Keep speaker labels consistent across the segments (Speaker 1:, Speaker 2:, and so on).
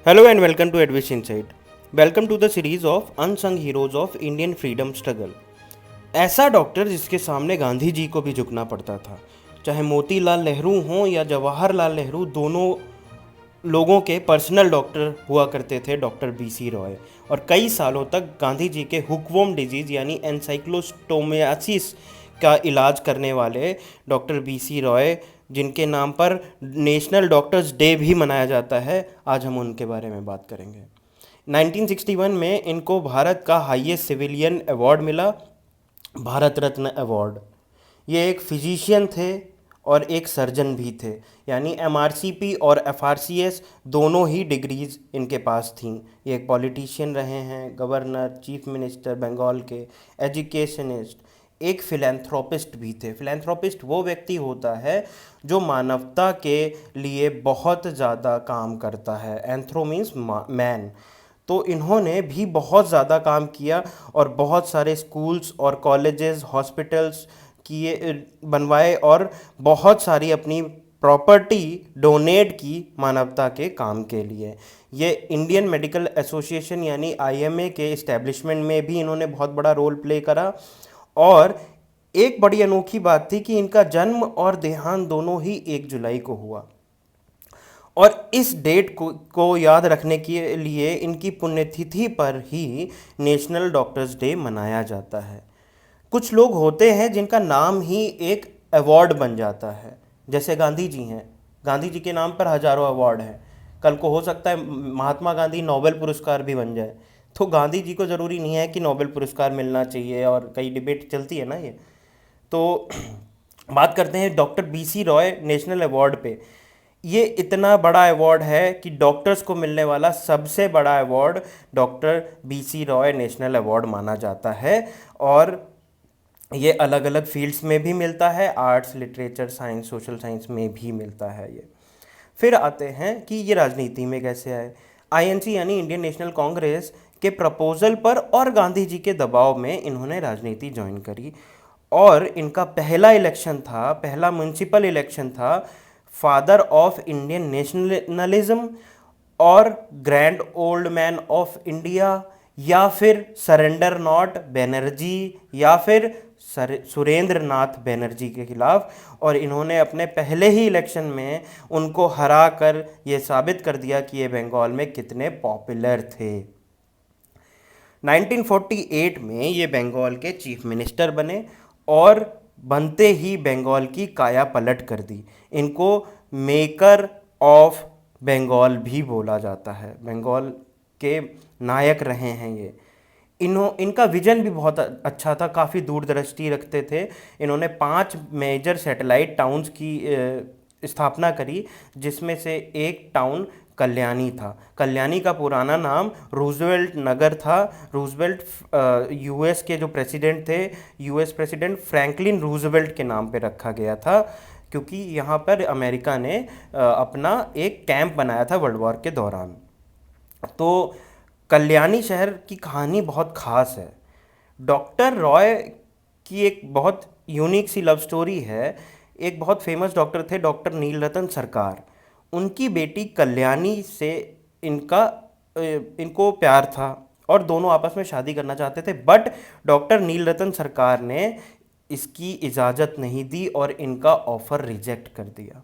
Speaker 1: Hello and welcome to Advice Insight. Welcome to the series of Unsung Heroes of Indian Freedom Struggle. ऐसा doctor जिसके सामने गांधी जी को भी झुकना पड़ता था, चाहे मोतीलाल नेहरू हों या जवाहरलाल नेहरू, दोनों लोगों के पर्सनल डॉक्टर हुआ करते थे डॉक्टर बीसी रॉय। और कई सालों तक गांधी जी के हुकवॉर्म डिजीज़ यानी एनसाइक्लोस्टोमियासिस का इलाज करने वाले डॉक्टर बीसी रॉय, जिनके नाम पर नेशनल डॉक्टर्स डे भी मनाया जाता है, आज हम उनके बारे में बात करेंगे। 1961 में इनको भारत का हाईएस्ट सिविलियन अवार्ड मिला, भारत रत्न अवार्ड। ये एक फिजिशियन थे और एक सर्जन भी थे, यानी एमआरसीपी और एफआरसीएस दोनों ही डिग्रीज़ इनके पास थीं। ये एक पॉलिटिशियन रहे हैं, गवर्नर, चीफ मिनिस्टर बंगाल के, एजुकेशनिस्ट, एक फिलैंथ्रोपिस्ट भी थे। फिलैंथ्रोपिस्ट वो व्यक्ति होता है जो मानवता के लिए बहुत ज़्यादा काम करता है। Anthro means man. तो इन्होंने भी बहुत ज़्यादा काम किया और बहुत सारे स्कूल्स और कॉलेजेस, हॉस्पिटल्स किए, बनवाए और बहुत सारी अपनी प्रॉपर्टी डोनेट की मानवता के काम के लिए। ये इंडियन मेडिकल एसोसिएशन यानी आईएमए के इस्टेब्लिशमेंट में भी इन्होंने बहुत बड़ा रोल प्ले करा। और एक बड़ी अनोखी बात थी कि इनका जन्म और देहांत दोनों ही 1 जुलाई को हुआ। और इस डेट को याद रखने के लिए इनकी पुण्यतिथि पर ही नेशनल डॉक्टर्स डे मनाया जाता है। कुछ लोग होते हैं जिनका नाम ही एक अवार्ड बन जाता है, जैसे गांधी जी हैं। गांधी जी के नाम पर हजारों अवार्ड हैं। कल को हो सकता है महात्मा गांधी नोबेल पुरस्कार भी बन जाए। तो गांधी जी को ज़रूरी नहीं है कि नोबेल पुरस्कार मिलना चाहिए, और कई डिबेट चलती है ना ये। तो बात करते हैं doctor BC Roy national award पे। ये इतना बड़ा अवार्ड है कि डॉक्टर्स को मिलने वाला सबसे बड़ा award doctor BC Roy national award माना जाता है। और ये अलग अलग फील्ड्स में भी मिलता है, arts, literature, science, social science में भी मिलता है ये। फिर आते हैं कि ये राजनीति में कैसे आए। आईएनसी यानी इंडियन नेशनल कांग्रेस के प्रपोजल पर और गांधी जी के दबाव में इन्होंने राजनीति ज्वाइन करी। और इनका पहला इलेक्शन था, पहला म्यूनसिपल इलेक्शन था, फादर ऑफ इंडियन नेशनलिज्म और grand old man of India, या फिर सरेंडर नॉट बैनर्जी, या फिर सुरेंद्र नाथ बैनर्जी के खिलाफ। और इन्होंने अपने पहले ही इलेक्शन में उनको हरा कर ये साबित कर दिया कि ये बंगाल में कितने पॉपुलर थे। 1948 में ये बंगाल के चीफ मिनिस्टर बने और बनते ही बंगाल की काया पलट कर दी। इनको मेकर ऑफ बंगाल भी बोला जाता है, बंगाल के नायक रहे हैं ये। इनका विजन भी बहुत अच्छा था, काफ़ी दूरदृष्टि रखते थे। इन्होंने 5 मेजर सैटेलाइट टाउन्स की स्थापना करी, जिसमें से एक टाउन कल्याणी था। कल्याणी का पुराना नाम रूजवेल्ट नगर था। रूजवेल्ट यूएस के जो प्रेसिडेंट थे, यूएस प्रेसिडेंट फ्रैंकलिन रूजवेल्ट के नाम पे रखा गया था, क्योंकि यहाँ पर अमेरिका ने अपना एक कैंप बनाया था वर्ल्ड वॉर के दौरान। तो कल्याणी शहर की कहानी बहुत ख़ास है। डॉक्टर रॉय की एक बहुत यूनिक सी लव स्टोरी है। एक बहुत फेमस डॉक्टर थे डॉक्टर नीलरतन सरकार। उनकी बेटी कल्याणी से इनको प्यार था और दोनों आपस में शादी करना चाहते थे, बट डॉक्टर नीलरतन सरकार ने इसकी इजाज़त नहीं दी और इनका ऑफ़र रिजेक्ट कर दिया।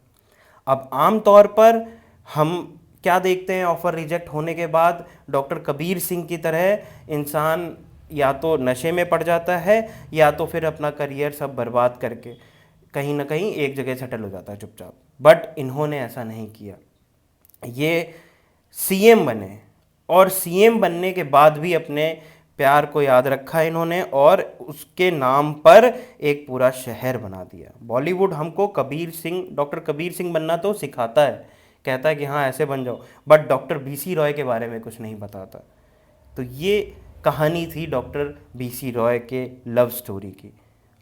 Speaker 1: अब आम तौर पर हम क्या देखते हैं, ऑफ़र रिजेक्ट होने के बाद डॉक्टर कबीर सिंह की तरह इंसान या तो नशे में पड़ जाता है या तो फिर अपना करियर सब बर्बाद करके कहीं ना कहीं एक जगह सेटल हो जाता है चुपचाप। बट इन्होंने ऐसा नहीं किया। ये सीएम बने और सीएम बनने के बाद भी अपने प्यार को याद रखा इन्होंने और उसके नाम पर एक पूरा शहर बना दिया। बॉलीवुड हमको कबीर सिंह, डॉक्टर कबीर सिंह बनना तो सिखाता है, कहता है कि हाँ ऐसे बन जाओ, बट डॉक्टर बीसी रॉय के बारे में कुछ नहीं बताता। तो ये कहानी थी डॉक्टर बीसी रॉय के लव स्टोरी की।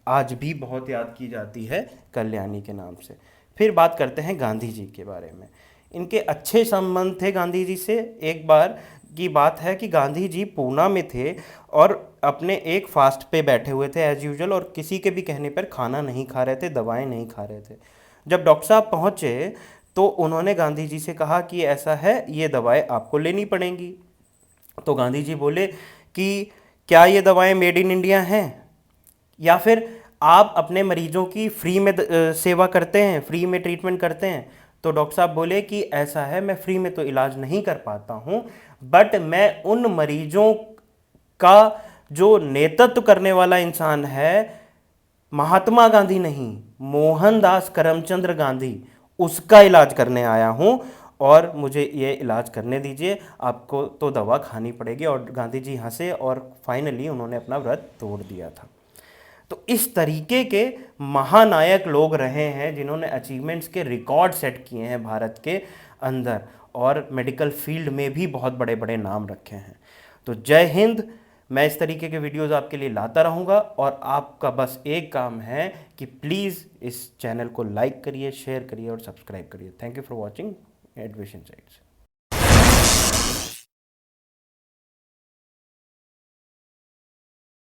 Speaker 1: आज भी बहुत याद की जाती है कल्याणी के नाम से। फिर बात करते हैं गांधी जी के बारे में। इनके अच्छे संबंध थे गांधी जी से। एक बार की बात है कि गांधी जी पूना में थे और अपने एक फास्ट पे बैठे हुए थे एज़ यूजुअल, और किसी के भी कहने पर खाना नहीं खा रहे थे, दवाएं नहीं खा रहे थे। जब डॉक्टर साहब पहुँचे तो उन्होंने गांधी जी से कहा कि ऐसा है, ये दवाएं आपको लेनी पड़ेंगी। तो गांधी जी बोले कि क्या ये दवाएं मेड इन इंडिया हैं, या फिर आप अपने मरीजों की फ्री में सेवा करते हैं, फ्री में ट्रीटमेंट करते हैं। तो डॉक्टर साहब बोले कि ऐसा है, मैं फ्री में तो इलाज नहीं कर पाता हूँ, बट मैं उन मरीजों का जो नेतृत्व करने वाला इंसान है, महात्मा गांधी नहीं, मोहनदास करमचंद गांधी, उसका इलाज करने आया हूँ, और मुझे ये इलाज करने दीजिए, आपको तो दवा खानी पड़ेगी। और गांधी जी हंसे और फाइनली उन्होंने अपना व्रत तोड़ दिया था। तो इस तरीके के महानायक लोग रहे हैं जिन्होंने अचीवमेंट्स के रिकॉर्ड सेट किए हैं भारत के अंदर, और मेडिकल फील्ड में भी बहुत बड़े बड़े नाम रखे हैं। तो जय हिंद। मैं इस तरीके के वीडियोस आपके लिए लाता रहूँगा, और आपका बस एक काम है कि प्लीज़ इस चैनल को लाइक करिए, शेयर करिए और सब्सक्राइब करिए। थैंक यू फॉर वॉचिंग एडविशन साइट्स।